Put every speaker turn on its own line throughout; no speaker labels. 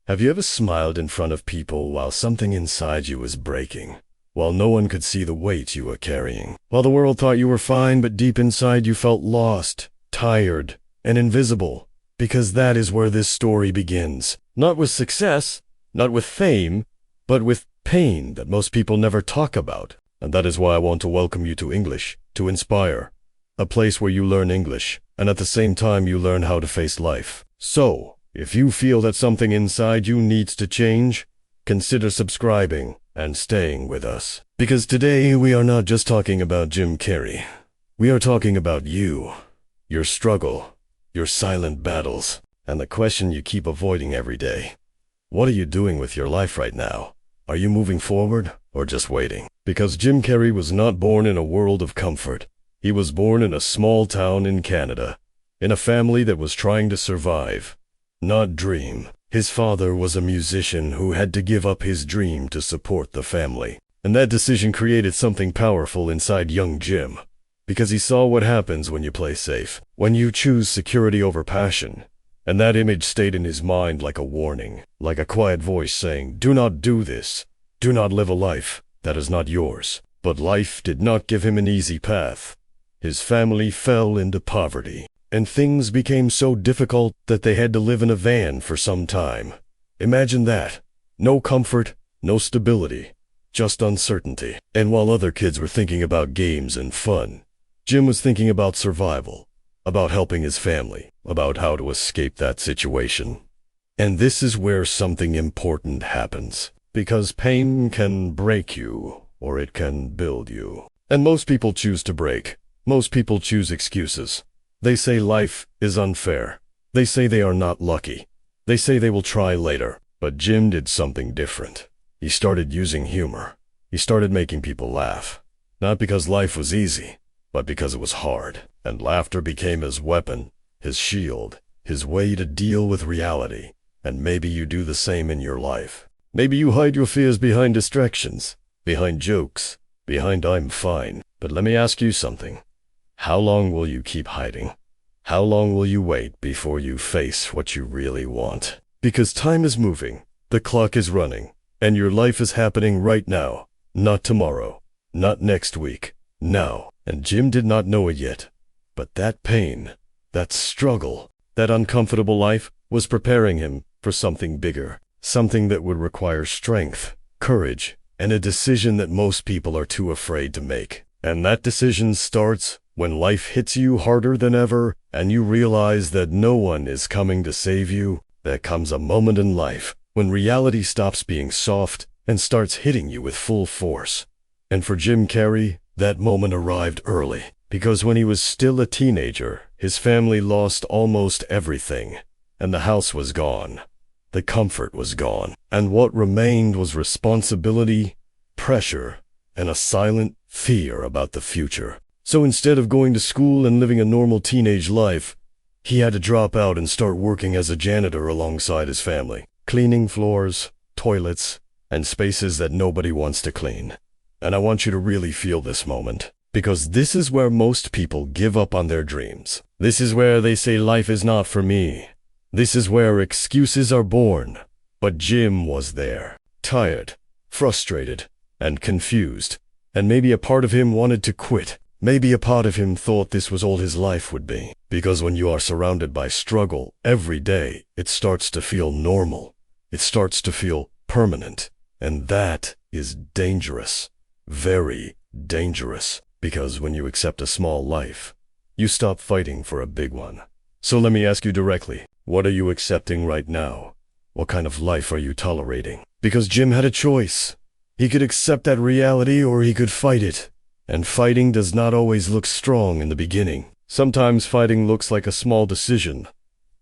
Have you ever smiled in front of people while something inside you was breaking? While no one could see the weight you were carrying? While the world thought you were fine, but deep inside you felt lost, tired, and invisible? Because that is where this story begins. Not with success, not with fame, but with pain that most people never talk about. And that is why I want to welcome you to English, to Inspire, a place where you learn English, and at the same time you learn how to face life. So, if you feel that something inside you needs to change, consider subscribing and staying with us. Because today we are not just talking about Jim Carrey. We are talking about you, your struggle, your silent battles, and the question you keep avoiding every day. What are you doing with your life right now? Are you moving forward or just waiting? Because Jim Carrey was not born in a world of comfort. He was born in a small town in Canada, in a family that was trying to survive, not dream. His father was a musician who had to give up his dream to support the family. And that decision created something powerful inside young Jim. Because he saw what happens when you play safe, when you choose security over passion. And that image stayed in his mind like a warning, like a quiet voice saying, do not do this. Do not live a life that is not yours. But life did not give him an easy path. His family fell into poverty. And things became so difficult that they had to live in a van for some time. Imagine that. No comfort, no stability, just uncertainty. And while other kids were thinking about games and fun, Jim was thinking about survival, about helping his family, about how to escape that situation. And this is where something important happens. Because pain can break you, or it can build you. And most people choose to break. Most people choose excuses. They say life is unfair. They say they are not lucky. They say they will try later. But Jim did something different. He started using humor. He started making people laugh. Not because life was easy, but because it was hard. And laughter became his weapon, his shield, his way to deal with reality. And maybe you do the same in your life. Maybe you hide your fears behind distractions, behind jokes, behind I'm fine. But let me ask you something. How long will you keep hiding? How long will you wait before you face what you really want? Because time is moving, the clock is running, and your life is happening right now, not tomorrow, not next week, now. And Jim did not know it yet, but that pain, that struggle, that uncomfortable life was preparing him for something bigger, something that would require strength, courage, and a decision that most people are too afraid to make. And that decision starts when life hits you harder than ever and you realize that no one is coming to save you. There comes a moment in life when reality stops being soft and starts hitting you with full force. And for Jim Carrey, that moment arrived early, because when he was still a teenager, his family lost almost everything, and the house was gone. The comfort was gone, and what remained was responsibility, pressure, and a silent fear about the future. So instead of going to school and living a normal teenage life, he had to drop out and start working as a janitor alongside his family, cleaning floors, toilets, and spaces that nobody wants to clean. And I want you to really feel this moment, because this is where most people give up on their dreams. This is where they say life is not for me. This is where excuses are born. But Jim was there, tired, frustrated, and confused. And maybe a part of him wanted to quit. Maybe a part of him thought this was all his life would be. Because when you are surrounded by struggle every day, it starts to feel normal. It starts to feel permanent. And that is dangerous. Very dangerous. Because when you accept a small life, you stop fighting for a big one. So let me ask you directly, what are you accepting right now? What kind of life are you tolerating? Because Jim had a choice. He could accept that reality or he could fight it. And fighting does not always look strong in the beginning. Sometimes fighting looks like a small decision,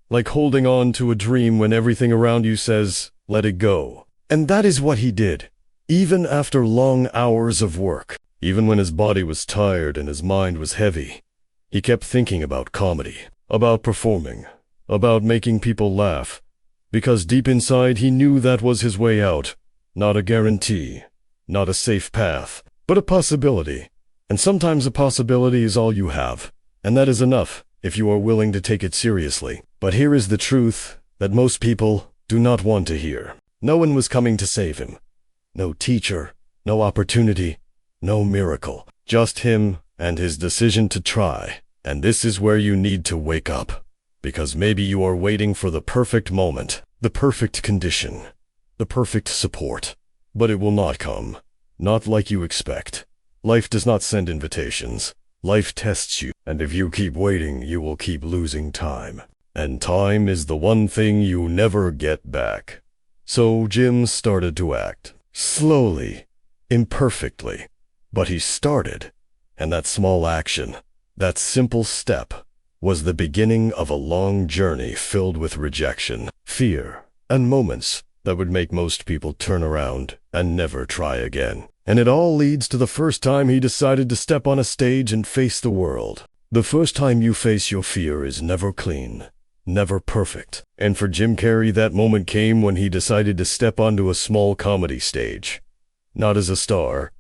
like holding on to a dream when everything around you says, let it go. And that is what he did, even after long hours of work. Even when his body was tired and his mind was heavy, he kept thinking about comedy, about performing, about making people laugh, because deep inside he knew that was his way out, not a guarantee, not a safe path, but a possibility. And sometimes a possibility is all you have, and that is enough if you are willing to take it seriously. But here is the truth that most people do not want to hear. No one was coming to save him. No teacher, no opportunity, no miracle. Just him and his decision to try. And this is where you need to wake up. Because maybe you are waiting for the perfect moment, the perfect condition, the perfect support. But it will not come. Not like you expect. Life does not send invitations. Life tests you. And if you keep waiting, you will keep losing time. And time is the one thing you never get back. So Jim started to act. Slowly. Imperfectly. But he started. And that small action, that simple step, was the beginning of a long journey filled with rejection, fear, and moments that would make most people turn around and never try again. And it all leads to the first time he decided to step on a stage and face the world. The first time you face your fear is never clean, never perfect. And for Jim Carrey, that moment came when he decided to step onto a small comedy stage. Not as a star,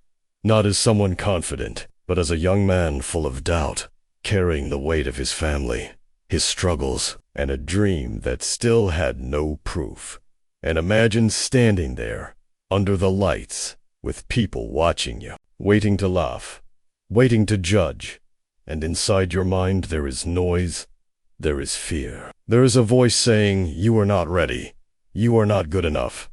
not as someone confident, but as a young man full of doubt, carrying the weight of his family, his struggles, and a dream that still had no proof. And imagine standing there, under the lights, with people watching you, waiting to laugh, waiting to judge, and inside your mind there is noise, there is fear. There is a voice saying, you are not ready, you are not good enough.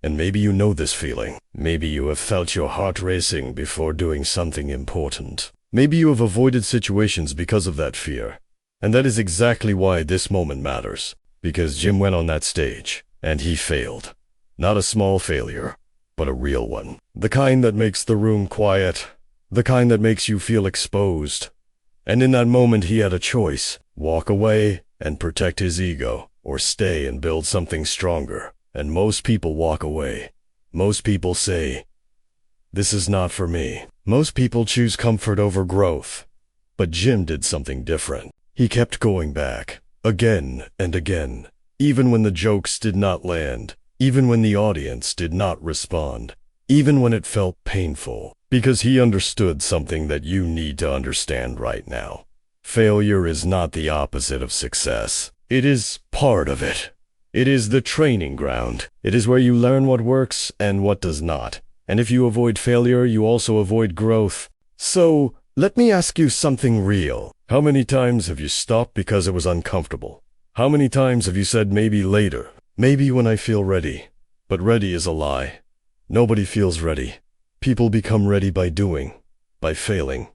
And maybe you know this feeling. Maybe you have felt your heart racing before doing something important. Maybe you have avoided situations because of that fear. And that is exactly why this moment matters. Because Jim went on that stage, and he failed. Not a small failure, but a real one. The kind that makes the room quiet. The kind that makes you feel exposed. And in that moment he had a choice. Walk away and protect his ego, or stay and build something stronger. And most people walk away. Most people say, this is not for me. Most people choose comfort over growth. But Jim did something different. He kept going back, again and again, even when the jokes did not land, even when the audience did not respond, even when it felt painful, because he understood something that you need to understand right now. Failure is not the opposite of success. It is part of it. It is the training ground. It is where you learn what works and what does not. And if you avoid failure, you also avoid growth. So, let me ask you something real. How many times have you stopped because it was uncomfortable? How many times have you said maybe later? Maybe when I feel ready. But ready is a lie. Nobody feels ready. People become ready by doing, by failing,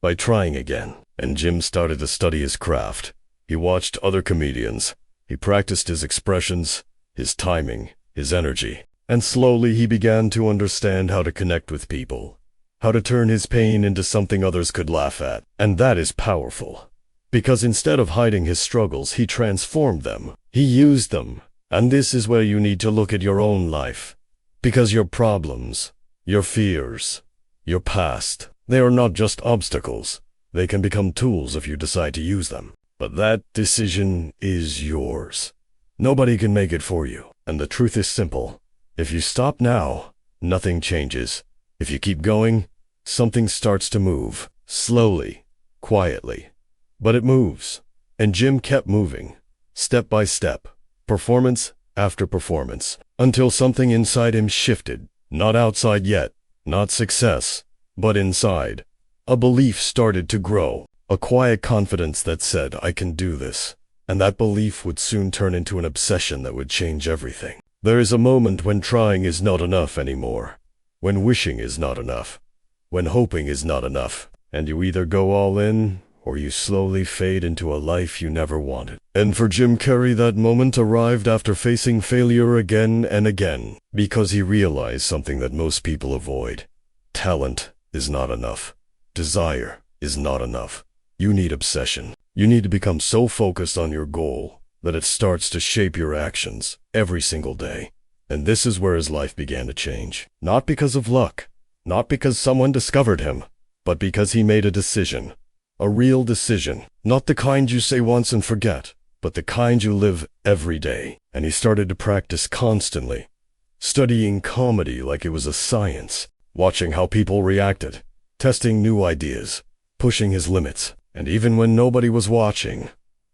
by trying again. And Jim started to study his craft. He watched other comedians. He practiced his expressions, his timing, his energy, and slowly he began to understand how to connect with people, how to turn his pain into something others could laugh at. And that is powerful, because instead of hiding his struggles, he transformed them. He used them. And this is where you need to look at your own life, because your problems, your fears, your past, they are not just obstacles. They can become tools if you decide to use them. But that decision is yours. Nobody can make it for you. And the truth is simple. If you stop now, nothing changes. If you keep going, something starts to move. Slowly, quietly. But it moves. And Jim kept moving. Step by step. Performance after performance. Until something inside him shifted. Not outside yet. Not success. But inside. A belief started to grow. A quiet confidence that said, I can do this. And that belief would soon turn into an obsession that would change everything. There is a moment when trying is not enough anymore. When wishing is not enough. When hoping is not enough. And you either go all in, or you slowly fade into a life you never wanted. And for Jim Carrey, that moment arrived after facing failure again and again. Because he realized something that most people avoid. Talent is not enough. Desire is not enough. You need obsession. You need to become so focused on your goal that it starts to shape your actions every single day. And this is where his life began to change. Not because of luck, not because someone discovered him, but because he made a decision. A real decision. Not the kind you say once and forget, but the kind you live every day. And he started to practice constantly, studying comedy like it was a science, watching how people reacted, testing new ideas, pushing his limits. And even when nobody was watching,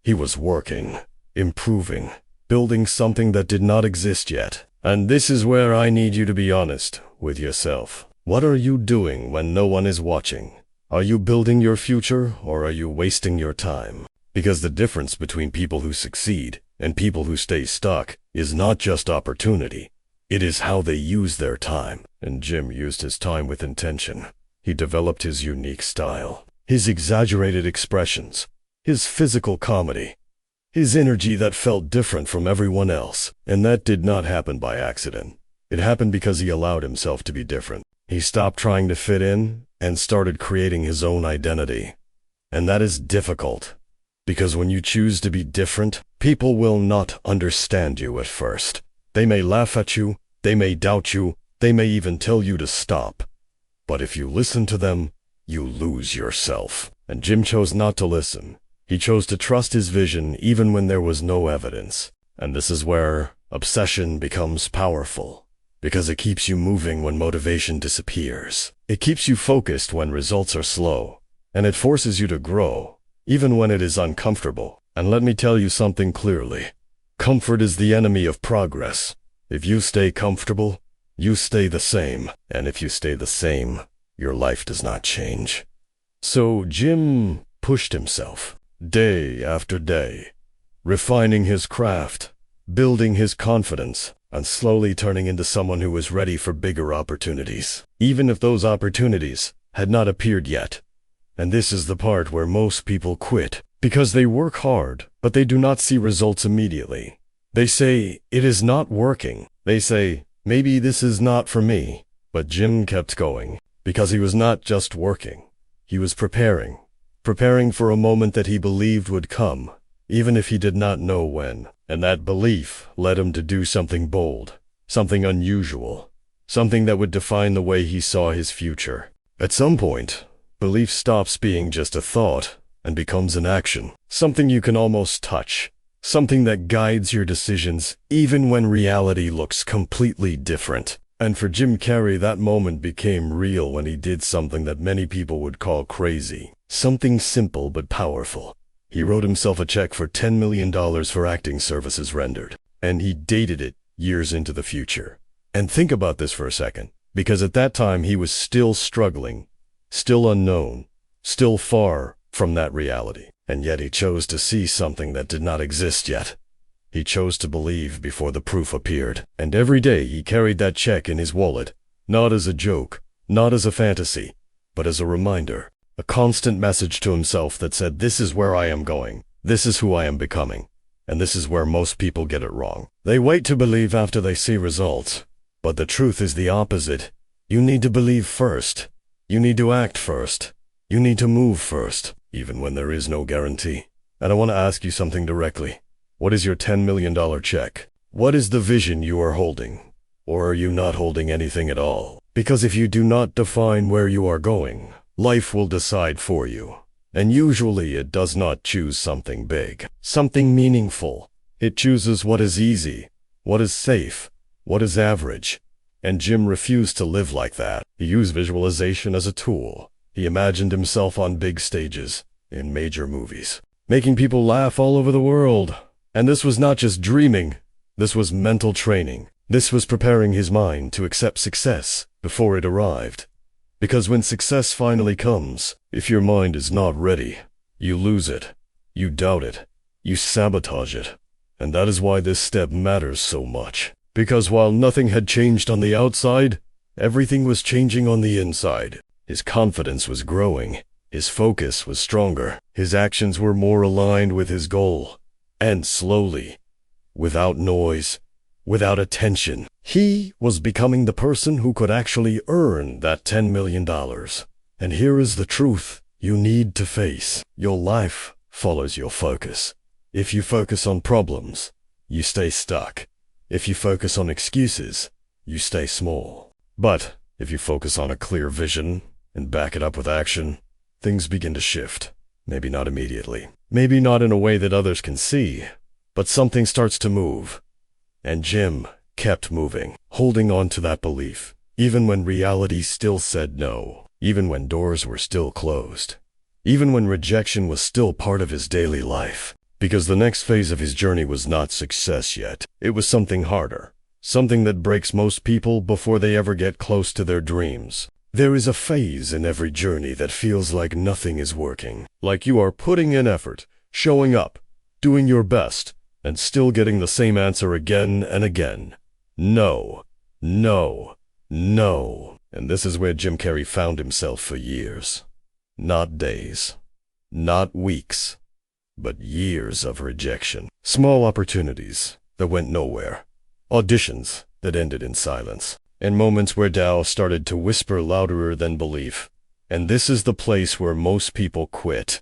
he was working, improving, building something that did not exist yet. And this is where I need you to be honest with yourself. What are you doing when no one is watching? Are you building your future, or are you wasting your time? Because the difference between people who succeed and people who stay stuck is not just opportunity. It is how they use their time. And Jim used his time with intention. He developed his unique style, his exaggerated expressions, his physical comedy, his energy that felt different from everyone else. And that did not happen by accident. It happened because he allowed himself to be different. He stopped trying to fit in and started creating his own identity. And that is difficult, because when you choose to be different, people will not understand you at first. They may laugh at you, they may doubt you, they may even tell you to stop. But if you listen to them, you lose yourself. And Jim chose not to listen. He chose to trust his vision even when there was no evidence. And this is where obsession becomes powerful, because it keeps you moving when motivation disappears. It keeps you focused when results are slow, and it forces you to grow, even when it is uncomfortable. And let me tell you something clearly. Comfort is the enemy of progress. If you stay comfortable, you stay the same. And if you stay the same, your life does not change. So Jim pushed himself, day after day, refining his craft, building his confidence, and slowly turning into someone who was ready for bigger opportunities, even if those opportunities had not appeared yet. And this is the part where most people quit, because they work hard, but they do not see results immediately. They say, it is not working. They say, maybe this is not for me. But Jim kept going, because he was not just working. He was preparing for a moment that he believed would come, even if he did not know when. And that belief led him to do something bold, something unusual, something that would define the way he saw his future. At some point, belief stops being just a thought and becomes an action, something you can almost touch, something that guides your decisions even when reality looks completely different. And for Jim Carrey, that moment became real when he did something that many people would call crazy, something simple but powerful. He wrote himself a check for $10 million for acting services rendered, and he dated it years into the future. And think about this for a second, because at that time he was still struggling, still unknown, still far from that reality. And yet he chose to see something that did not exist yet. He chose to believe before the proof appeared. And every day he carried that check in his wallet, not as a joke, not as a fantasy, but as a reminder. A constant message to himself that said, this is where I am going, this is who I am becoming, and this is where most people get it wrong. They wait to believe after they see results, but the truth is the opposite. You need to believe first. You need to act first. You need to move first, even when there is no guarantee. And I want to ask you something directly. What is your $10 million check? What is the vision you are holding? Or are you not holding anything at all? Because if you do not define where you are going, life will decide for you. And usually it does not choose something big, something meaningful. It chooses what is easy, what is safe, what is average. And Jim refused to live like that. He used visualization as a tool. He imagined himself on big stages, in major movies, making people laugh all over the world. And this was not just dreaming. This was mental training. This was preparing his mind to accept success before it arrived. Because when success finally comes, if your mind is not ready, you lose it, you doubt it, you sabotage it. And that is why this step matters so much. Because while nothing had changed on the outside, everything was changing on the inside. His confidence was growing, his focus was stronger, his actions were more aligned with his goal. And slowly, without noise, without attention, he was becoming the person who could actually earn that $10 million. And here is the truth you need to face. Your life follows your focus. If you focus on problems, you stay stuck. If you focus on excuses, you stay small. But if you focus on a clear vision and back it up with action, things begin to shift. Maybe not immediately. Maybe not in a way that others can see, but something starts to move. And Jim kept moving, holding on to that belief, even when reality still said no, even when doors were still closed, even when rejection was still part of his daily life. Because the next phase of his journey was not success yet. It was something harder. Something that breaks most people before they ever get close to their dreams. There is a phase in every journey that feels like nothing is working. Like you are putting in effort, showing up, doing your best, and still getting the same answer again and again. No, no, no. And this is where Jim Carrey found himself for years. Not days, not weeks, but years of rejection. Small opportunities that went nowhere. Auditions that ended in silence. And moments where doubt started to whisper louder than belief. And this is the place where most people quit.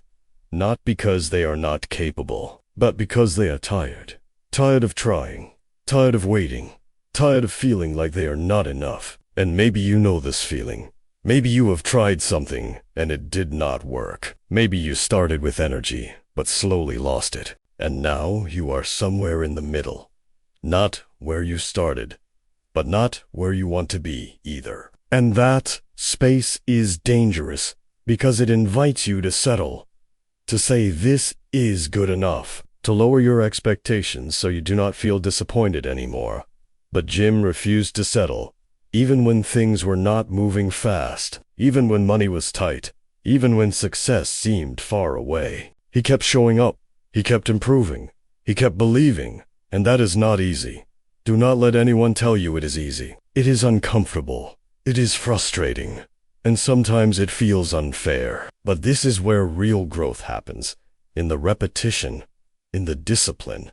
Not because they are not capable, but because they are tired. Tired of trying. Tired of waiting. Tired of feeling like they are not enough. And maybe you know this feeling. Maybe you have tried something and it did not work. Maybe you started with energy, but slowly lost it. And now you are somewhere in the middle. Not where you started, but not where you want to be either. And that space is dangerous because it invites you to settle, to say this is good enough, to lower your expectations so you do not feel disappointed anymore. But Jim refused to settle, even when things were not moving fast, even when money was tight, even when success seemed far away. He kept showing up, he kept improving, he kept believing, and that is not easy. Do not let anyone tell you it is easy. It is uncomfortable, it is frustrating, and sometimes it feels unfair. But this is where real growth happens, in the repetition, in the discipline,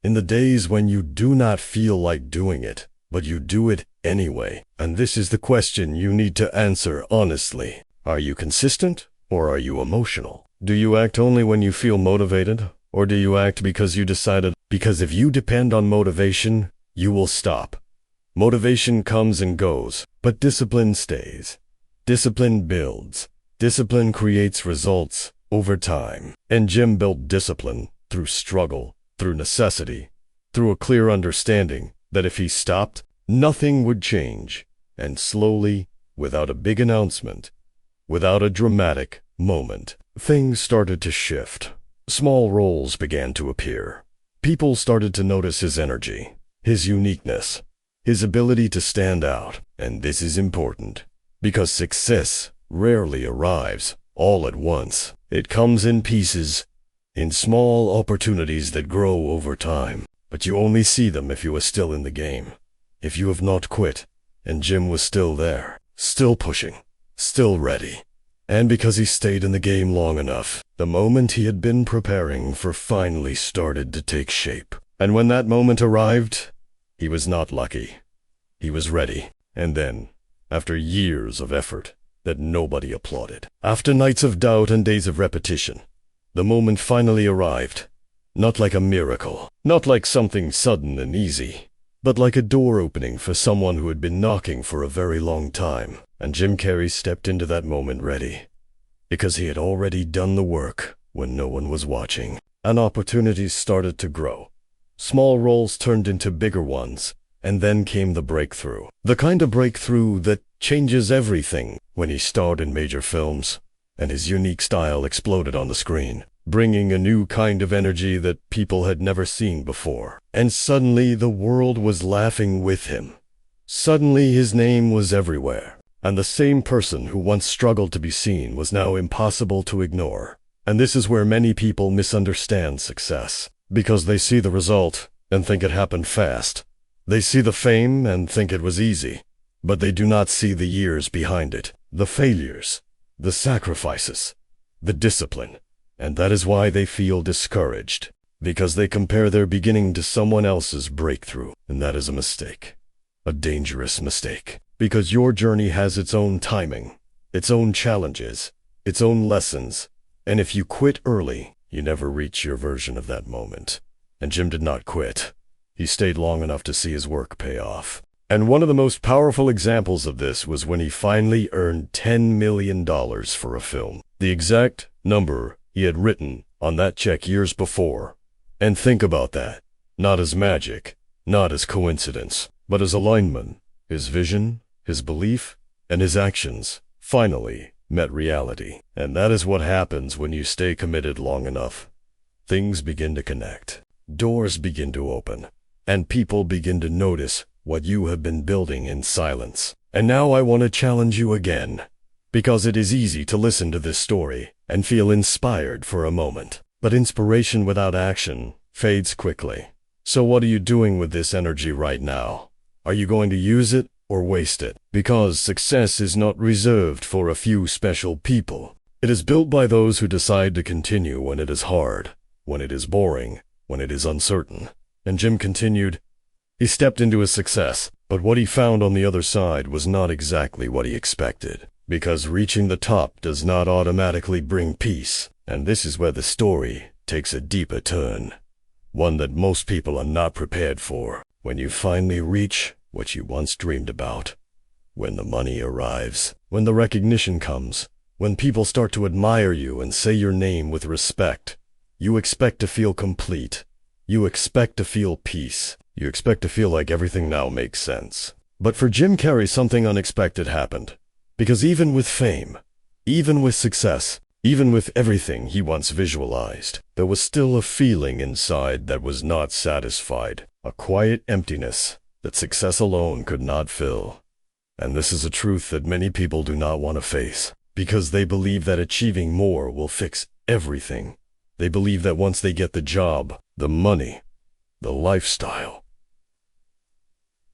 in the days when you do not feel like doing it, but you do it anyway. And this is the question you need to answer honestly. Are you consistent or are you emotional? Do you act only when you feel motivated, or do you act because you decided? Because if you depend on motivation, you will stop. Motivation comes and goes, but discipline stays. Discipline builds. Discipline creates results over time. And Jim built discipline through struggle, through necessity, through a clear understanding that if he stopped, nothing would change. And slowly, without a big announcement, without a dramatic moment, things started to shift. Small roles began to appear. People started to notice his energy, his uniqueness, his ability to stand out. And this is important, because success rarely arrives all at once. It comes in pieces, in small opportunities that grow over time. But you only see them if you are still in the game, if you have not quit. And Jim was still there, still pushing, still ready. And because he stayed in the game long enough, the moment he had been preparing for finally started to take shape. And when that moment arrived, he was not lucky. He was ready. And then, after years of effort that nobody applauded, after nights of doubt and days of repetition, the moment finally arrived. Not like a miracle, not like something sudden and easy, but like a door opening for someone who had been knocking for a very long time. And Jim Carrey stepped into that moment ready, because he had already done the work when no one was watching. And opportunities started to grow. Small roles turned into bigger ones, and then came the breakthrough. The kind of breakthrough that changes everything. When he starred in major films, and his unique style exploded on the screen, bringing a new kind of energy that people had never seen before. And suddenly the world was laughing with him. Suddenly his name was everywhere. And the same person who once struggled to be seen was now impossible to ignore. And this is where many people misunderstand success, because they see the result and think it happened fast. They see the fame and think it was easy, but they do not see the years behind it, the failures, the sacrifices, the discipline. And that is why they feel discouraged, because they compare their beginning to someone else's breakthrough. And that is a mistake, a dangerous mistake, because your journey has its own timing, its own challenges, its own lessons. And if you quit early, you never reach your version of that moment. And Jim did not quit. He stayed long enough to see his work pay off. And one of the most powerful examples of this was when he finally earned $10 million for a film. The exact number he had written on that check years before. And think about that. Not as magic, not as coincidence, but as alignment. His vision, his belief, and his actions finally met reality. And that is what happens when you stay committed long enough. things begin to connect, doors begin to open, and people begin to notice what you have been building in silence. And now I want to challenge you again, because it is easy to listen to this story and feel inspired for a moment. But inspiration without action fades quickly. So what are you doing with this energy right now? Are you going to use it or waste it? Because success is not reserved for a few special people. It is built by those who decide to continue when it is hard, when it is boring, when it is uncertain. And Jim continued. He stepped into his success, but what he found on the other side was not exactly what he expected. Because reaching the top does not automatically bring peace. And this is where the story takes a deeper turn. One that most people are not prepared for. When you finally reach what you once dreamed about. When the money arrives. When the recognition comes. When people start to admire you and say your name with respect. You expect to feel complete. You expect to feel peace. You expect to feel like everything now makes sense. But for Jim Carrey, something unexpected happened. Because even with fame, even with success, even with everything he once visualized, there was still a feeling inside that was not satisfied, a quiet emptiness that success alone could not fill. And this is a truth that many people do not want to face, because they believe that achieving more will fix everything. They believe that once they get the job, the money, the lifestyle,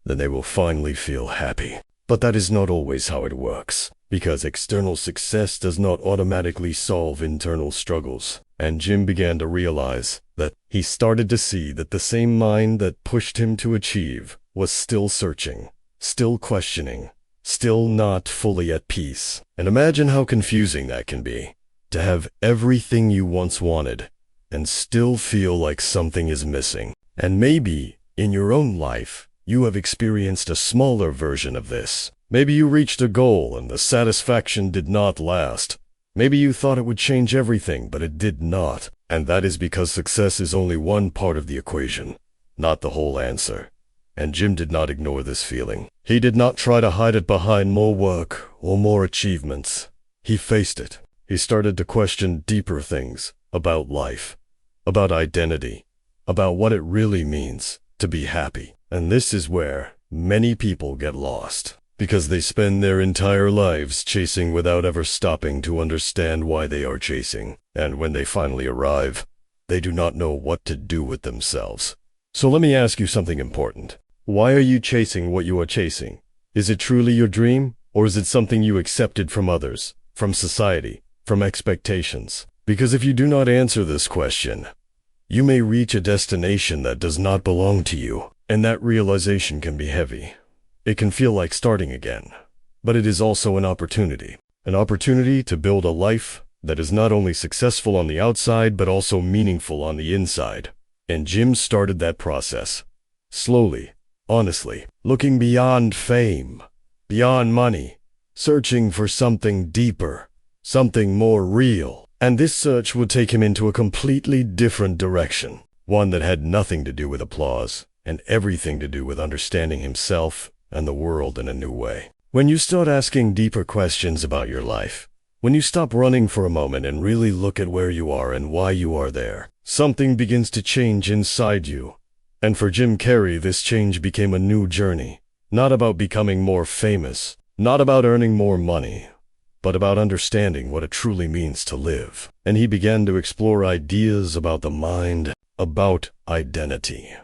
then they will finally feel happy. But that is not always how it works, because external success does not automatically solve internal struggles. And Jim began to realize that he started to see that the same mind that pushed him to achieve was still searching, still questioning, still not fully at peace. And imagine how confusing that can be, to have everything you once wanted and still feel like something is missing. And maybe in your own life, you have experienced a smaller version of this. Maybe you reached a goal and the satisfaction did not last. Maybe you thought it would change everything, but it did not. And that is because success is only one part of the equation, not the whole answer. And Jim did not ignore this feeling. He did not try to hide it behind more work or more achievements. He faced it. He started to question deeper things about life, about identity, about what it really means to be happy. And this is where many people get lost, because they spend their entire lives chasing without ever stopping to understand why they are chasing. And when they finally arrive, they do not know what to do with themselves. So let me ask you something important. Why are you chasing what you are chasing? Is it truly your dream, or is it something you accepted from others, from society, from expectations? Because if you do not answer this question, you may reach a destination that does not belong to you. And that realization can be heavy. It can feel like starting again. But it is also an opportunity to build a life that is not only successful on the outside, but also meaningful on the inside. And Jim started that process. Slowly, honestly, looking beyond fame, beyond money, searching for something deeper, something more real. And this search would take him into a completely different direction. One that had nothing to do with applause, and everything to do with understanding himself and the world in a new way. When you start asking deeper questions about your life, when you stop running for a moment and really look at where you are and why you are there, something begins to change inside you. And for Jim Carrey, this change became a new journey, not about becoming more famous, not about earning more money, but about understanding what it truly means to live. And he began to explore ideas about the mind, about identity,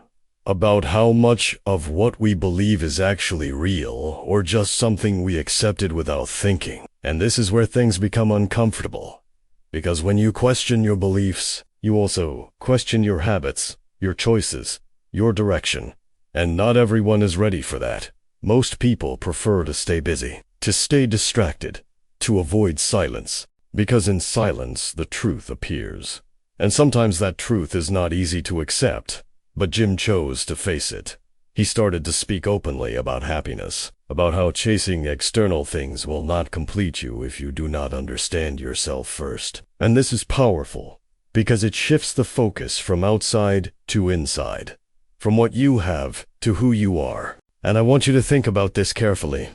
about how much of what we believe is actually real or just something we accepted without thinking. And this is where things become uncomfortable. Because when you question your beliefs, you also question your habits, your choices, your direction. And not everyone is ready for that. Most people prefer to stay busy, to stay distracted, to avoid silence. Because in silence, the truth appears. And sometimes that truth is not easy to accept. But Jim chose to face it. He started to speak openly about happiness, about how chasing external things will not complete you if you do not understand yourself first. And this is powerful, because it shifts the focus from outside to inside, from what you have to who you are. And I want you to think about this carefully.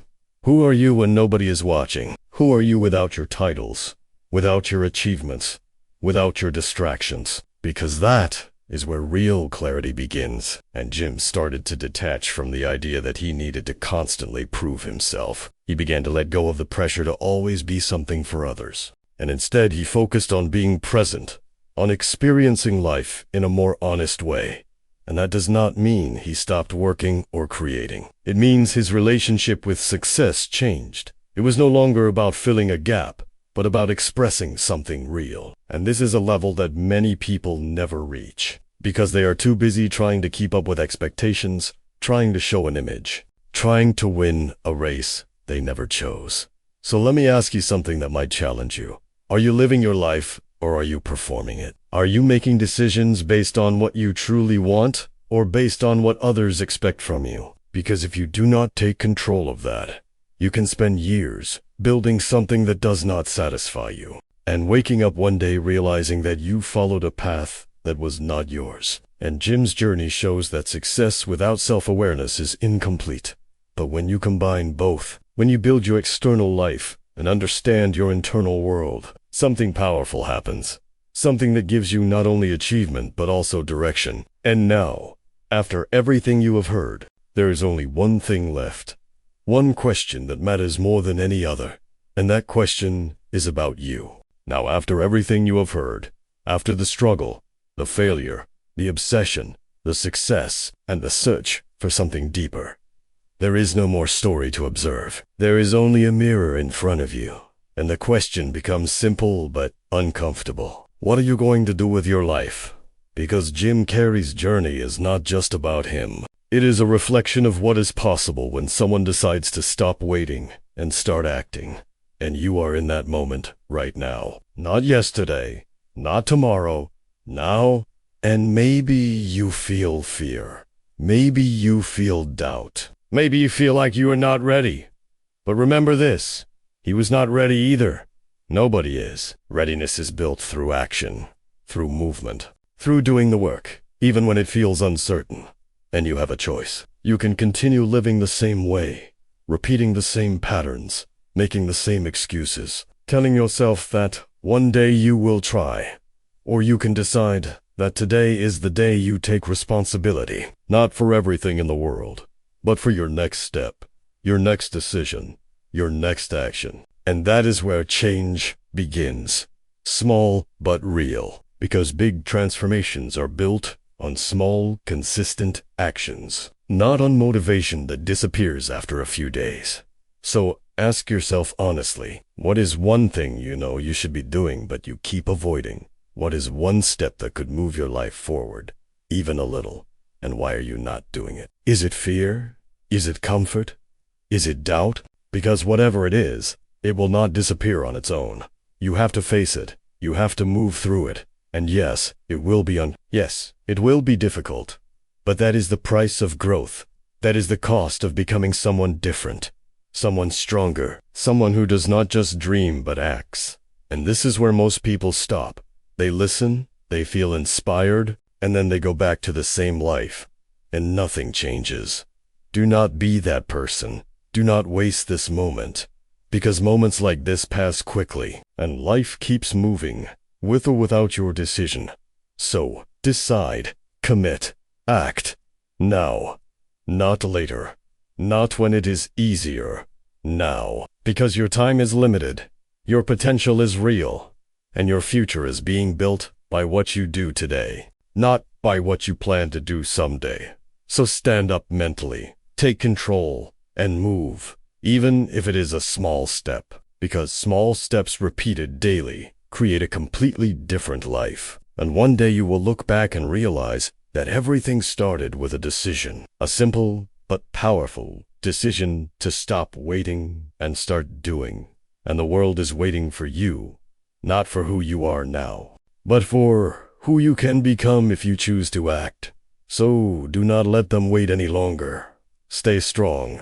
Who are you when nobody is watching? Who are you without your titles, without your achievements, without your distractions? because that is where real clarity begins. And Jim started to detach from the idea that he needed to constantly prove himself. He began to let go of the pressure to always be something for others. And instead, he focused on being present, on experiencing life in a more honest way. And that does not mean he stopped working or creating. It means his relationship with success changed. It was no longer about filling a gap, but about expressing something real. And this is a level that many people never reach, because they are too busy trying to keep up with expectations, trying to show an image, trying to win a race they never chose. So let me ask you something that might challenge you. Are you living your life, or are you performing it? Are you making decisions based on what you truly want, or based on what others expect from you? Because if you do not take control of that, you can spend years building something that does not satisfy you, and waking up one day realizing that you followed a path that was not yours. And Jim's journey shows that success without self-awareness is incomplete. But when you combine both, when you build your external life and understand your internal world, something powerful happens. Something that gives you not only achievement, but also direction. And now, after everything you have heard, there is only one thing left. One question that matters more than any other. And that question is about you. Now, after everything you have heard, after the struggle, the failure, the obsession, the success, and the search for something deeper, there is no more story to observe. There is only a mirror in front of you. And the question becomes simple but uncomfortable. What are you going to do with your life? Because Jim Carrey's journey is not just about him. It is a reflection of what is possible when someone decides to stop waiting and start acting. And you are in that moment right now. Not yesterday, not tomorrow, now. And maybe you feel fear. Maybe you feel doubt. Maybe you feel like you are not ready. But remember this. He was not ready either. Nobody is. Readiness is built through action, through movement, through doing the work, even when it feels uncertain. And you have a choice. You can continue living the same way, repeating the same patterns, making the same excuses, telling yourself that one day you will try. Or you can decide that today is the day you take responsibility, not for everything in the world, but for your next step, your next decision, your next action. And that is where change begins. Small but real, because big transformations are built on small, consistent actions, not on motivation that disappears after a few days. So ask yourself honestly, what is one thing you know you should be doing but you keep avoiding? What is one step that could move your life forward, even a little? And why are you not doing it? Is it fear? Is it comfort? Is it doubt? Because whatever it is, it will not disappear on its own. You have to face it. You have to move through it. And yes, it will be difficult. But that is the price of growth. That is the cost of becoming someone different, someone stronger, someone who does not just dream but acts. And this is where most people stop. They listen, they feel inspired, and then they go back to the same life. And nothing changes. Do not be that person. Do not waste this moment. Because moments like this pass quickly, and life keeps moving, with or without your decision. So, decide, commit, act, now, not later, not when it is easier, now. Because your time is limited, your potential is real, and your future is being built by what you do today, not by what you plan to do someday. So stand up mentally, take control, and move. Even if it is a small step, because small steps repeated daily create a completely different life. And one day you will look back and realize that everything started with a decision, a simple but powerful decision to stop waiting and start doing. And the world is waiting for you, not for who you are now, but for who you can become if you choose to act. So do not let them wait any longer. Stay strong,